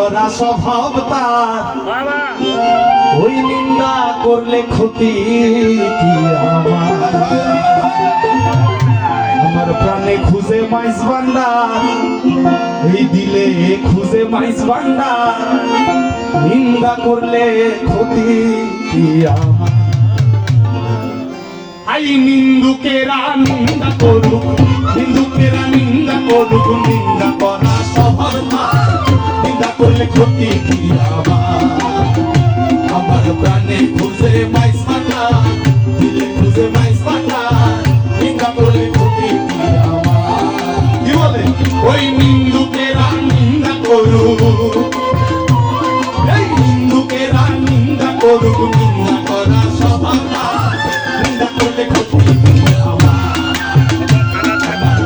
করা স্বভাব তার, ওই নিন্দা করলে ক্ষতি কি আমার প্রাণে খুঁজে মাইজ ভান্ডার, এই দিলে খুঁজে মাইজ ভান্ডার, নিন্দা করলে ক্ষতি কি আমার। আই নিন্দুকেরা নিন্দা করুক, নিন্দুকেরা নিন্দা করুক, নিন্দা করা স্বভাব তার, নিন্দা করলে ক্ষতি কি আমার প্রাণে খুঁজে মাইজ ভান্ডার, দিলে খুঁজে মাইজ ভান্ডার, নিন্দা করলে ক্ষতি কি আমার। কি বলে ওই নিন্দুকেরা নিন্দা করুক, এই নিন্দুকেরা নিন্দা করুক, নিন্দা করা স্বভাব তার, নিন্দা করলে ক্ষতি কি আমার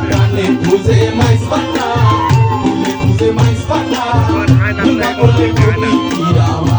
প্রাণে খুঁজে মাইজ ভান্ডার, দিলে খুঁজে মাইজ ভান্ডার, নিন্দা করলে ক্ষতি কি আমার।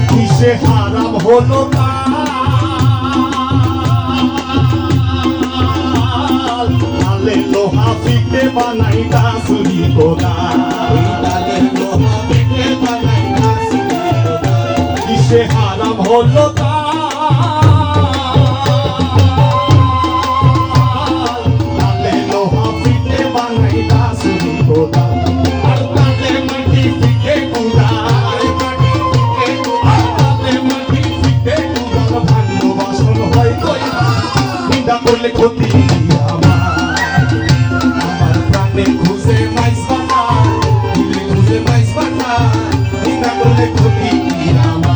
কিসে হারাম হলো তালে লোহা ফিকে বানাই দাসুরি কিসে হারাম হলো তালে লোহা ফিকে বানাই দাসুরি আর তালে মাটি ফিকে কুড়াই, নিন্দা করলে ক্ষতি আমার প্রাণে খুঁজে মাইজ ভান্ডার, দিলে খুঁজে মাইজ ভান্ডার, নিন্দা করলে ক্ষতি আমার।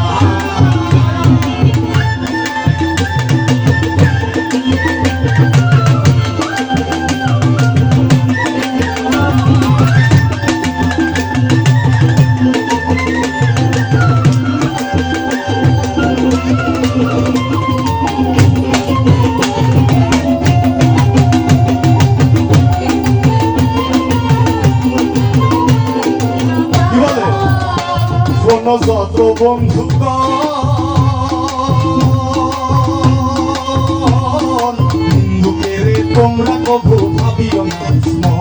যত বন্ধুগণ হিন্দুকে তোমরা কবু ভাবিও না,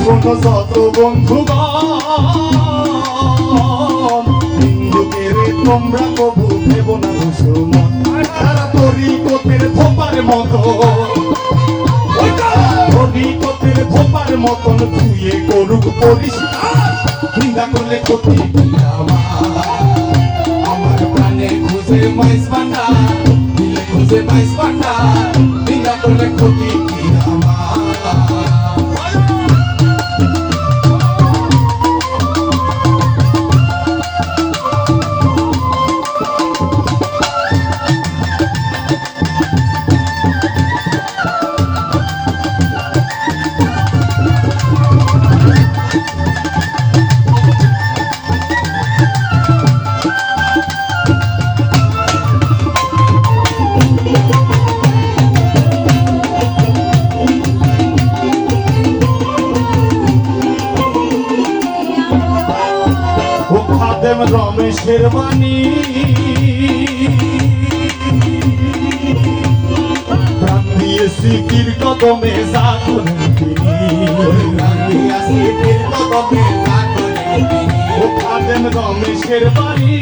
শোনো যত বন্ধুগণ হিন্দুকে তোমরা কবু ভেব না দুশমন, তারা তরিকতের ধোপার মতো, তরিকতের ধোপার মতন ধুয়ে করুক পরিষ্কার, নিন্দা করলে ক্ষতি কি আমার প্রাণে খুঁজে মাইজ ভান্ডার, দিলে খুঁজে মাইজ ভান্ডার, নিন্দা করলে ক্ষতি কি আমার। রমেশের বাণী প্রাণ দিয়েছি কির কদমে যা করেন খাদেম রমেশের বাণী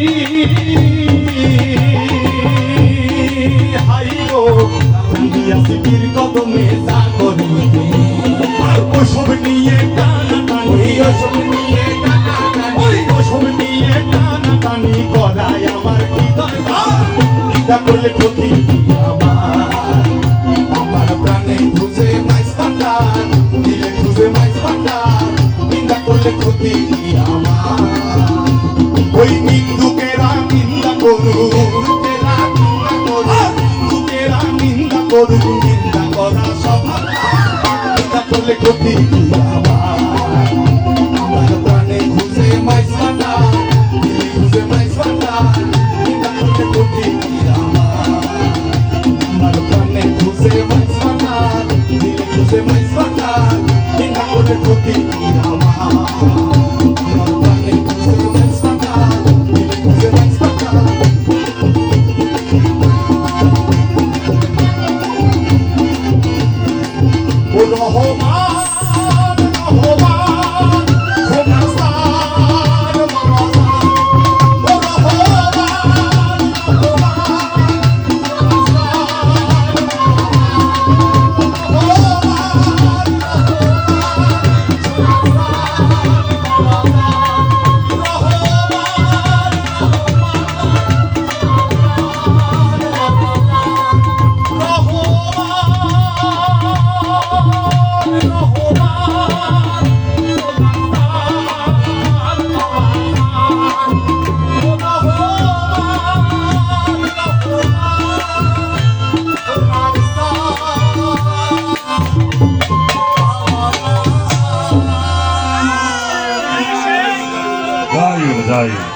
হাই গো প্রাণ দিয়েছি কির কদমে যা করেন ওসব নিয়ে টানা টানি, ওসব নিয়ে টানা টানি, ওসব নিয়ে টানা টানি করায় আমার কি দরকার, নিন্দা করলে ক্ষতি আমার প্রাণে খুঁজে মাইজ ভান্ডার, দিলে খুঁজে মাইজ ভান্ডার, নিন্দা করলে ক্ষতি আমার। ওই নিন্দুকেরা নিন্দা করুক, করলে ক্ষতি কি আমার প্রাণে খুঁজে মাইস ফাটা দিলে খুঁজে মাইস ফাটা নিন্দা করলে ক্ষতি কি আমার প্রাণে খুঁজে মাইস ফাটা দিলে খুঁজে মাইস ফাটা নিন্দা করলে ক্ষতি কি আমার প্রাণে খুঁজে মাইস ফাটা দিলে খুঁজে মাইস ফাটা ও রহমান রহমান খোদাস্তান মাওলানা ও রহমান রহমান দারুণ দারুণ